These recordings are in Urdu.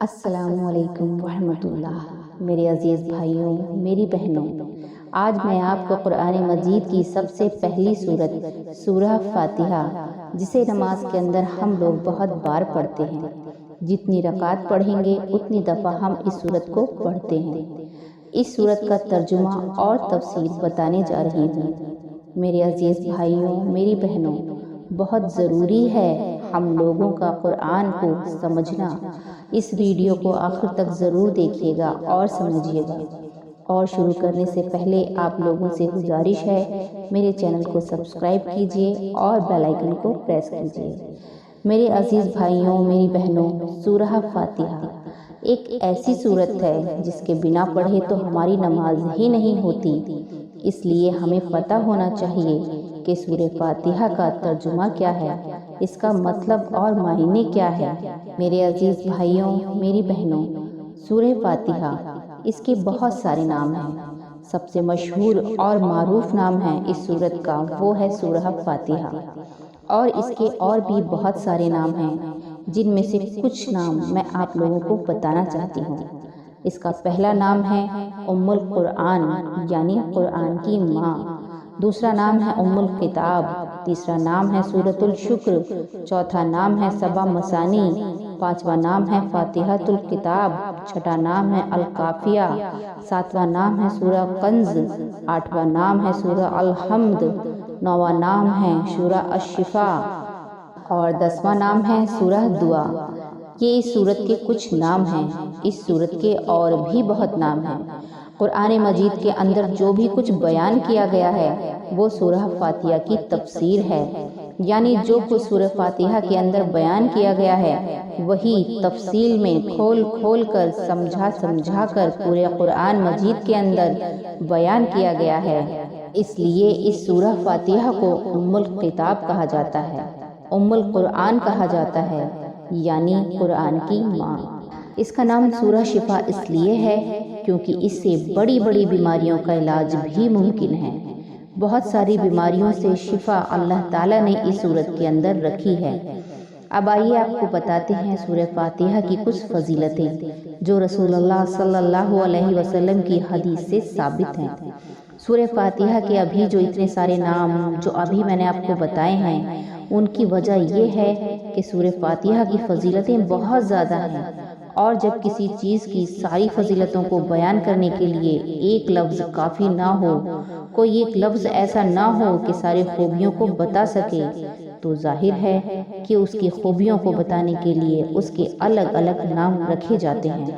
السلام علیکم ورحمۃ اللہ۔ میرے عزیز بھائیوں، میری بہنوں، آج میں آپ کو قرآن مجید کی سب سے پہلی سورت سورہ فاتحہ، جسے نماز کے اندر ہم لوگ بہت بار پڑھتے ہیں، جتنی رکعت پڑھیں گے اتنی دفعہ ہم اس سورت کو پڑھتے ہیں، اس سورت کا ترجمہ اور تفسیر بتانے جا رہی ہوں۔ میرے عزیز بھائیوں، میری بہنوں، بہت ضروری ہے ہم لوگوں کا قرآن کو سمجھنا۔ اس ویڈیو کو آخر تک ضرور دیکھیے گا اور سمجھیے گا۔ اور شروع کرنے سے پہلے آپ لوگوں سے گزارش ہے، میرے چینل کو سبسکرائب کیجیے اور بیل آئیکن کو پریس کیجیے۔ میرے عزیز بھائیوں، میری بہنوں، سورہ فاتحہ ایک ایسی سورت ہے جس کے بنا پڑھے تو ہماری نماز ہی نہیں ہوتی۔ اس لیے ہمیں پتہ ہونا چاہیے کہ سورہ فاتحہ کا ترجمہ کیا ہے، اس کا مطلب اور معنی کیا ہے۔ میرے عزیز بھائیوں، میری بہنوں، سورہ فاتحہ، اس کے بہت سارے نام ہیں۔ سب سے مشہور اور معروف نام ہے اس سورت کا، وہ ہے سورہ فاتحہ، اور اس کے اور بھی بہت سارے نام ہیں، جن میں سے کچھ نام میں آپ لوگوں کو بتانا چاہتی ہوں۔ اس کا پہلا نام ہے ام القرآن، یعنی قرآن کی ماں۔ دوسرا نام ہے ام الکتاب، تیسرا نام ہے سورۃ الشکر، چوتھا نام ہے سبع مثانی، پانچواں نام ہے فاتحۃ الکتاب، چھٹا نام ہے الکافیہ، ساتواں نام ہے سورہ کنز، آٹھواں نام ہے سورہ الحمد، نواں نام ہے سورہ الشفاء، اور 10واں نام ہے سورہ دعا۔ یہ اس سورت کے کچھ نام ہیں۔ اس سورت کے اور بھی بہت نام ہیں۔ قرآن مجید کے اندر جو بھی کچھ بیان کیا گیا ہے وہ سورہ فاتحہ کی تفسیر ہے، یعنی جو کچھ سورہ فاتحہ کے اندر بیان کیا گیا ہے وہی تفصیل میں کھول کھول کر سمجھا کر پورے قرآن مجید کے اندر بیان کیا گیا ہے۔ اس لیے اس سورہ فاتحہ کو ام الکتاب کہا جاتا ہے، ام القرآن کہا جاتا ہے، یعنی قرآن کی ماں۔ اس کا نام سورہ شفا اس لیے ہے کیونکہ اس سے بڑی بڑی بیماریوں کا علاج بھی ممکن ہے۔ بہت ساری بیماریوں سے شفا اللہ تعالیٰ نے اس سورت کے اندر رکھی ہے۔ اب آئیے آپ کو بتاتے ہیں سورہ فاتحہ کی کچھ فضیلتیں جو رسول اللہ صلی اللہ علیہ وسلم کی حدیث سے ثابت ہیں۔ سورہ فاتحہ کے ابھی جو اتنے سارے نام جو ابھی میں نے آپ کو بتائے ہیں، ان کی وجہ یہ ہے کہ سورہ فاتحہ کی فضیلتیں بہت زیادہ ہیں، اور جب کسی چیز کی ساری فضیلتوں کو بیان کرنے کے لیے ایک لفظ کافی نہ ہو، کوئی ایک لفظ ایسا نہ ہو کہ ساری خوبیوں کو بتا سکے، تو ظاہر ہے کہ اس کی خوبیوں کو بتانے کے لیے اس کے الگ الگ نام رکھے جاتے ہیں۔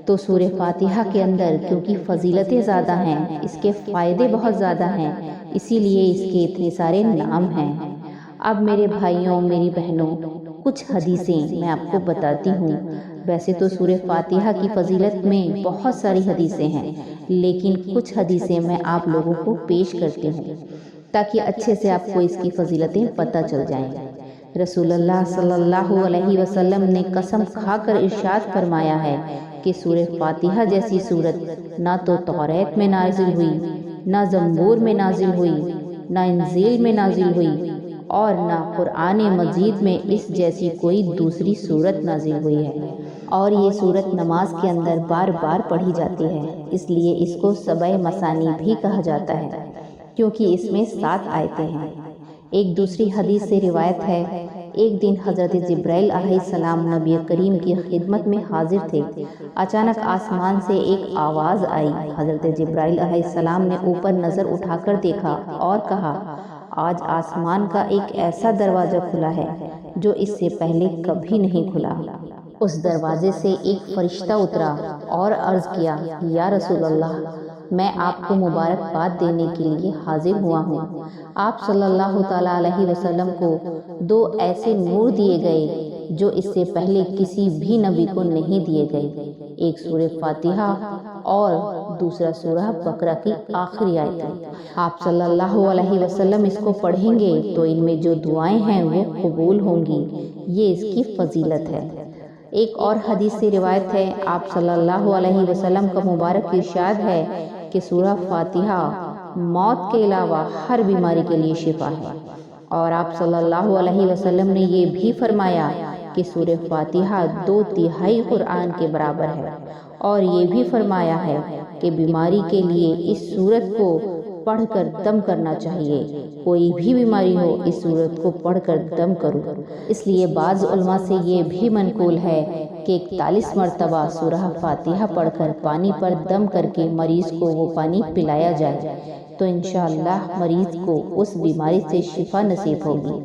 تو سورہ فاتحہ کے اندر کیونکہ فضیلتیں زیادہ ہیں، اس کے فائدے بہت زیادہ ہیں، اسی لیے اس کے اتنے سارے نام ہیں۔ اب میرے بھائیوں، میری بہنوں، کچھ حدیثیں میں آپ کو بتاتی ہوں۔ ویسے تو سورہ فاتحہ کی فضیلت میں بہت ساری حدیثیں ہیں، لیکن کچھ حدیثیں میں آپ لوگوں کو پیش کرتی ہوں تاکہ اچھے سے آپ کو اس کی فضیلتیں پتہ چل جائیں۔ رسول اللہ صلی اللہ علیہ وسلم نے قسم کھا کر ارشاد فرمایا ہے کہ سورہ فاتحہ جیسی سورت نہ تو توریت میں نازل ہوئی، نہ زبور میں نازل ہوئی، نہ انجیل میں نازل ہوئی، اور نہ قرآن مجید میں اس جیسی کوئی دوسری سورت نازل ہوئی ہے۔ اور یہ سورت نماز کے اندر بار بار پڑھی جاتی ہے، اس لیے اس کو سبع مثانی بھی کہا جاتا ہے، کیونکہ اس میں 7 آیتیں ہیں۔ ایک دوسری حدیث سے روایت ہے، ایک دن حضرت جبرائیل علیہ السلام نبی کریم کی خدمت میں حاضر تھے۔ اچانک آسمان سے ایک آواز آئی۔ حضرت جبرائیل علیہ السلام نے اوپر نظر اٹھا کر دیکھا اور کہا، آج آسمان کا ایک ایسا دروازہ کھلا ہے جو اس سے پہلے کبھی نہیں کھلا۔ اس دروازے سے ایک فرشتہ اترا اور عرض کیا، یا رسول اللہ، میں آپ کو مبارکباد دینے کے لیے حاضر ہوا ہوں۔ آپ صلی اللہ تعالیٰ علیہ وسلم کو 2 ایسے نور دیے گئے جو اس سے پہلے کسی بھی نبی کو نہیں دیے گئے، ایک سورہ فاتحہ اور دوسرا سورہ بقرہ کی آخری آیتیں۔ آپ صلی اللہ علیہ وسلم اس کو پڑھیں گے تو ان میں جو دعائیں ہیں وہ قبول ہوں گی، یہ اس کی فضیلت ہے۔ ایک اور حدیث سے روایت ہے، آپ صلی اللہ علیہ وسلم کا مبارک ارشاد ہے کہ سورہ فاتحہ موت کے علاوہ ہر بیماری کے لیے شفا ہے، اور آپ صلی اللہ علیہ وسلم نے یہ بھی فرمایا کہ سورہ فاتحہ 2/3 قرآن کے برابر ہے، اور یہ بھی فرمایا ہے کہ بیماری کے لیے اس سورت کو پڑھ کر دم کرنا چاہیے۔ کوئی بھی بیماری ہو اس سورت کو پڑھ کر دم کرو۔ اس لیے بعض علماء سے یہ بھی منقول ہے کہ 41 مرتبہ سورہ فاتحہ پڑھ کر پانی پر دم کر کے مریض کو وہ پانی پلایا جائے تو انشاءاللہ مریض کو اس بیماری سے شفا نصیب ہوگی،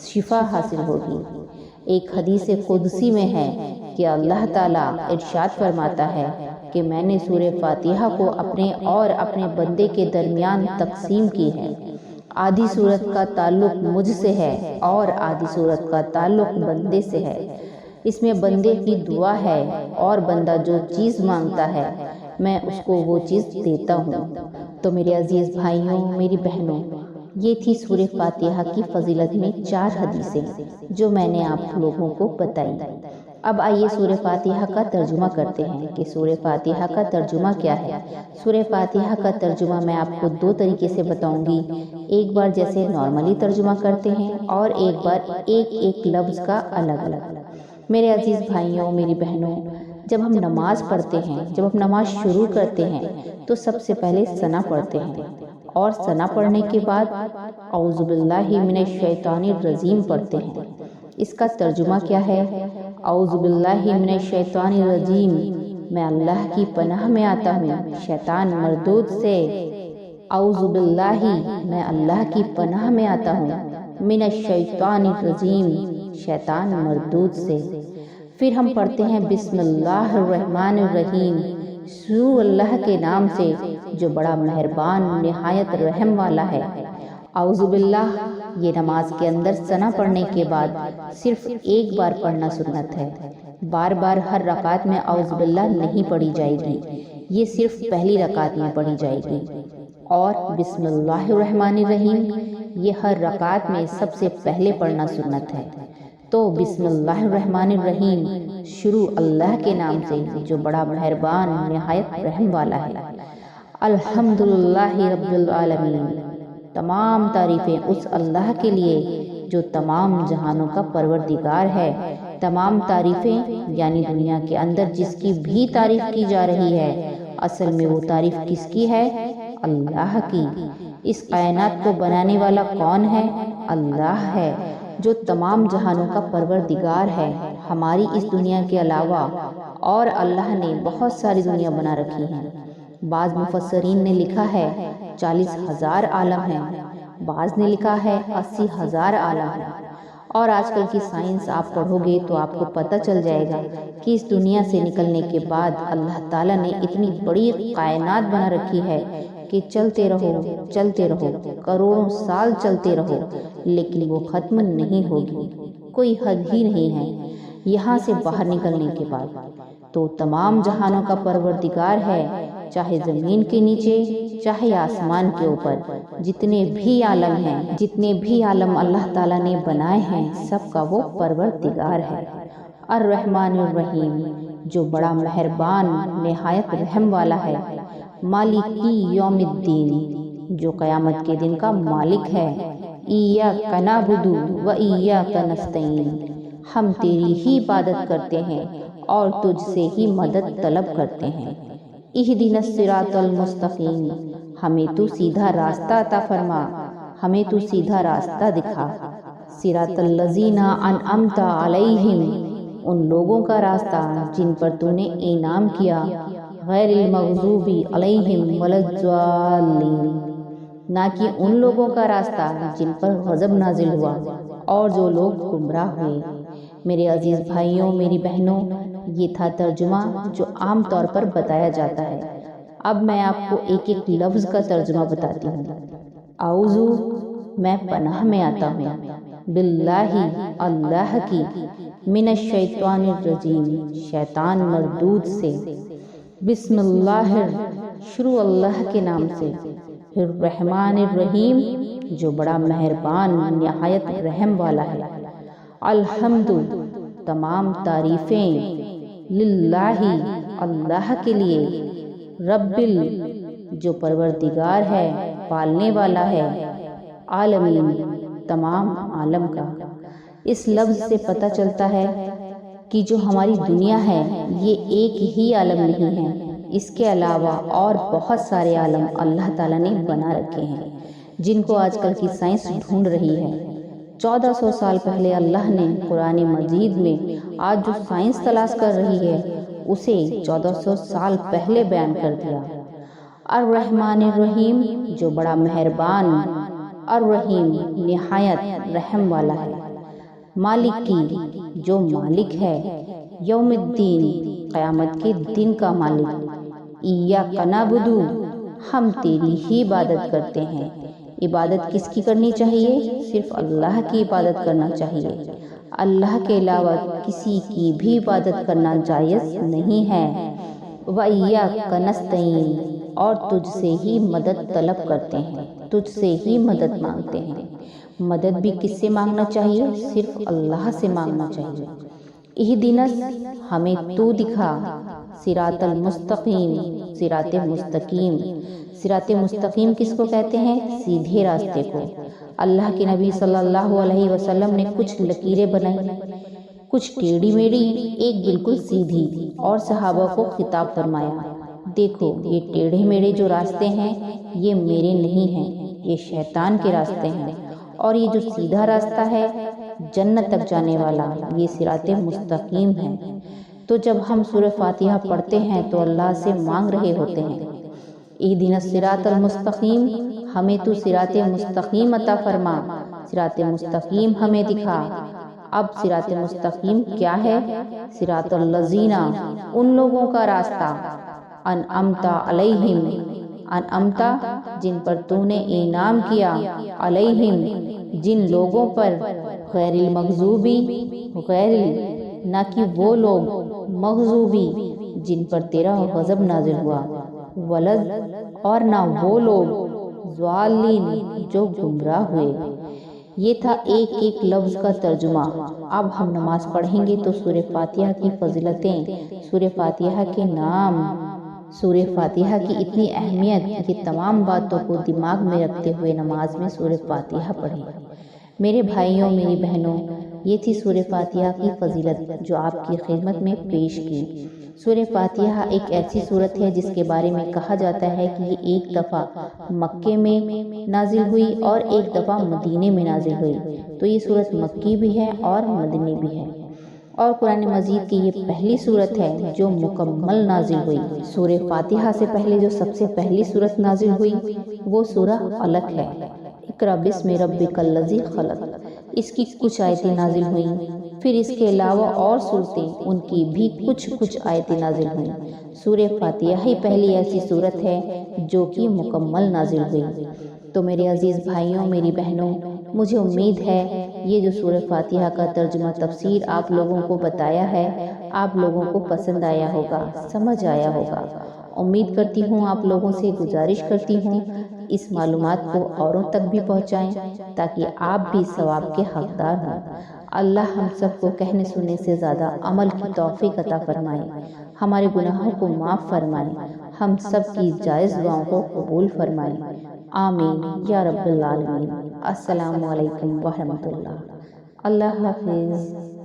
شفا حاصل ہوگی۔ ایک حدیث قدسی میں ہے کہ اللہ تعالیٰ ارشاد فرماتا ہے کہ میں نے سورہ فاتحہ کو اپنے اور اپنے بندے کے درمیان تقسیم کی ہے۔ آدھی سورت کا تعلق مجھ سے ہے اور آدھی سورت کا تعلق بندے سے ہے۔ اس میں بندے کی دعا ہے اور بندہ جو چیز مانگتا ہے میں اس کو وہ چیز دیتا ہوں۔ تو میرے عزیز بھائیوں، میری بہنوں، یہ تھی سورہ فاتحہ کی فضیلت میں 4 حدیثیں جو میں نے آپ لوگوں کو بتائی۔ اب آئیے سورہ فاتحہ کا ترجمہ کرتے ہیں کہ سورہ فاتحہ کا ترجمہ کیا ہے۔ سورہ فاتحہ کا ترجمہ میں آپ کو 2 طریقے سے بتاؤں گی، ایک بار جیسے نارملی ترجمہ کرتے ہیں اور ایک بار ایک لفظ کا الگ الگ۔ میرے عزیز بھائیوں، میری بہنوں، جب ہم نماز پڑھتے ہیں، جب ہم نماز شروع کرتے ہیں تو سب سے پہلے ثنا پڑھتے ہیں، اور ثنا پڑھنے کے بعد اعوذ باللہ من الشیطان الرجیم پڑھتے ہیں۔ اس کا ترجمہ کیا ہے؟ اعوذ باللہ من الشیطان الرجیم، میں اللہ کی پناہ میں آتا ہوں شیطان مردود سے۔ اعوذ باللہ، میں اللہ کی پناہ میں آتا ہوں من الشیطان الرجیم، شیطان مردود سے۔ پھر ہم پڑھتے ہیں بسم اللہ الرحمن الرحیم، شروع اللہ کے نام سے جو بڑا مہربان نہایت رحم والا ہے۔ اعوذ باللہ یہ نماز کے اندر ثنا پڑھنے کے بعد صرف ایک بار پڑھنا سنت ہے، بار بار ہر رکعت میں اعوذ باللہ نہیں پڑھی جائے گی، یہ صرف پہلی رکعت میں پڑھی جائے گی۔ اور بسم اللہ الرحمن الرحیم یہ ہر رکعت میں سب سے پہلے پڑھنا سنت ہے۔ تو بسم اللہ الرحمن الرحیم، شروع اللہ کے نام سے جو بڑا مہربان نہایت رحم والا ہے۔ الحمدللہ رب العالمین، تمام تعریفیں اس اللہ کے لیے جو تمام جہانوں کا پروردگار ہے۔ تمام تعریفیں یعنی دنیا کے اندر جس کی بھی تعریف کی جا رہی ہے، اصل میں وہ تعریف کس کی ہے؟ اللہ کی۔ اس کائنات کو بنانے والا کون ہے؟ اللہ ہے، جو تمام جہانوں کا پروردگار ہے۔ ہماری اس دنیا کے علاوہ اور اللہ نے بہت ساری دنیا بنا رکھی ہیں۔ بعض مفسرین نے لکھا ہے 40,000 عالم ہیں، بعض نے لکھا ہے 80,000 عالم ہیں۔ اور آج کل کی سائنس آپ پڑھو گے تو آپ کو پتہ چل جائے گا کہ اس دنیا سے نکلنے کے بعد اللہ تعالیٰ نے اتنی بڑی کائنات بنا رکھی ہے کہ چلتے رہو کروڑوں سال چلتے رہو لیکن وہ ختم نہیں ہوگی، کوئی حد ہی نہیں ہے یہاں سے باہر نکلنے کے بعد۔ تو تمام جہانوں کا پروردگار ہے، چاہے زمین کے نیچے چاہے آسمان کے اوپر، جتنے بھی عالم ہیں، جتنے بھی عالم اللہ تعالیٰ نے بنائے ہیں، سب کا وہ پروردگار ہے۔ الرحمن الرحیم جو بڑا مہربان نہایت رحم والا ہے۔ مالکی یوم الدین جو قیامت کے دن کا مالک ہے۔ ایاک نعبد و ایاک نستعین ہم تیری ہی عبادت کرتے ہیں اور تجھ سے ہی مدد طلب کرتے ہیں۔ اہدنا الصراط المستقیم ہمیں تو سیدھا راستہ عطا فرما، ہمیں تو سیدھا راستہ دکھا۔ صراط الذین انعمت علیہم ان لوگوں کا راستہ جن پر تو نے انعام کیا، غیر المغضوب علیہم ولا الضالین نہ کہ ان لوگوں کا راستہ جن پر غضب نازل ہوا اور جو لوگ گمراہ ہوئے۔ میرے عزیز بھائیوں، میری بہنوں، یہ تھا ترجمہ جو عام طور پر بتایا جاتا ہے۔ اب میں آپ کو ایک لفظ کا ترجمہ بتاتی ہوں۔ اعوذ میں پناہ میں آتا ہوں، باللہ اللہ کی، من الشیطان الرجیم شیطان مردود سے، بسم اللہ شروع اللہ کے نام سے، الرحمن الرحیم جو بڑا مہربان نہایت رحم والا ہے۔ الحمد تمام تعریفیں، للہ اللہ کے لیے، رب جو پروردگار ہے پالنے والا ہے، عالمین تمام عالم کا۔ اس لفظ سے پتہ چلتا ہے کہ جو ہماری دنیا ہے یہ ایک ہی عالم نہیں ہے، اس کے علاوہ اور بہت سارے عالم اللہ تعالیٰ نے بنا رکھے ہیں جن کو آج کل کی سائنس ڈھونڈ رہی ہے۔ 1400 سال پہلے اللہ نے قرآن مجید میں آج جو سائنس تلاش کر رہی ہے اسے 1400 سال پہلے بیان کر دیا۔ الرحمن الرحیم، جو بڑا مہربان، الرحیم نہایت رحم والا ہے، مالک کی، جو مالک ہے، یوم الدین قیامت کے دن کا مالک، ایاک نعبد، ہم تیری ہی عبادت کرتے ہیں۔ عبادت کس کی کرنی چاہیے؟ صرف اللہ کی عبادت کرنا چاہیے، اللہ کے علاوہ کسی کی بھی عبادت کرنا جائز نہیں ہے۔ وَإِيَّاكَ نَسْتَعِينُ، اور تجھ سے ہی مدد طلب کرتے ہیں، تجھ سے ہی مدد مانگتے ہیں۔ مدد بھی کس سے مانگنا چاہیے؟ صرف اللہ سے مانگنا چاہیے۔ اہدنا، ہمیں تو دکھا، صراط المستقیم، صراط مستقیم۔ صراط مستقیم کس کو کہتے ہیں؟ سیدھے راستے کو۔ اللہ کے نبی صلی اللہ علیہ وسلم نے کچھ لکیریں بنائی، کچھ ٹیڑھی میڑھی، ایک بالکل سیدھی، اور صحابہ کو خطاب فرمایا، دیکھو یہ ٹیڑھے میڑھے جو راستے ہیں یہ میرے نہیں ہیں، یہ شیطان کے راستے ہیں، اور یہ جو سیدھا راستہ ہے جنت تک جانے والا، یہ صراط مستقیم ہے۔ تو جب ہم سورہ فاتحہ پڑھتے ہیں تو اللہ سے مانگ رہے ہوتے ہیں، اہدنا الصراط المستقیم، ہمیں تو صراط مستقیم عطا فرما، صراط مستقیم ہمیں دکھا۔ اب صراط مستقیم کیا ہے؟ صراط الذین، ان لوگوں کا راستہ، انعمت علیہم، انعمت جن پر تو نے انعام کیا، علیہم جن لوگوں پر، غیر المغضوبی، غیر نہ کہ وہ لوگ، مغضوبی جن پر تیرا غضب نازل ہوا، ولد اور نہ وہ لوگ، ضالین جو گمراہ ہوئے۔ یہ تھا ایک ایک لفظ کا ترجمہ۔ اب ہم نماز پڑھیں گے تو سورہ فاتحہ کی فضیلتیں، سورہ فاتحہ کے نام، سورہ فاتحہ کی اتنی اہمیت، یہ تمام باتوں کو دماغ میں رکھتے ہوئے نماز میں سورہ فاتحہ پڑھیں۔ میرے بھائیوں، میری بہنوں، یہ تھی سورہ فاتحہ کی فضیلت جو آپ کی خدمت میں پیش کی۔ سورہ فاتحہ ایک ایسی سورت ہے جس کے بارے میں کہا جاتا ہے کہ یہ ایک دفعہ مکے میں نازل ہوئی اور ایک دفعہ مدینے میں نازل ہوئی، تو یہ سورت مکی بھی ہے اور مدنی بھی ہے، اور قرآن مجید کی یہ پہلی سورت ہے جو مکمل نازل ہوئی۔ سورہ فاتحہ سے پہلے جو سب سے پہلی سورت نازل ہوئی وہ سورہ علق ہے، اقرأ بسم ربک الذی خلق۔ اس کی کچھ آیتیں نازل ہوئیں، پھر اس کے علاوہ اور صورتیں، ان کی بھی کچھ آیتیں نازل ہوئیں۔ سورہ فاتحہ ہی پہلی ایسی سورت ہے جو کہ مکمل نازل ہوئی۔ تو میرے عزیز بھائیوں، میری بہنوں، مجھے امید ہے یہ جو سورہ فاتحہ کا ترجمہ تفسیر آپ لوگوں کو بتایا ہے، آپ لوگوں کو پسند آیا ہوگا، سمجھ آیا ہوگا۔ امید کرتی ہوں، آپ لوگوں سے گزارش کرتی ہوں اس معلومات کو اوروں تک بھی پہنچائیں تاکہ آپ بھی ثواب کے حقدار ہوں۔ اللہ ہم سب کو کہنے سننے سے زیادہ عمل کی توفیق عطا فرمائے، ہمارے گناہوں کو معاف فرمائے، ہم سب کی جائز دعاؤں کو قبول فرمائے، آمین یا رب العالمین۔ السلام علیکم ورحمۃ اللہ۔ اللہ حافظ۔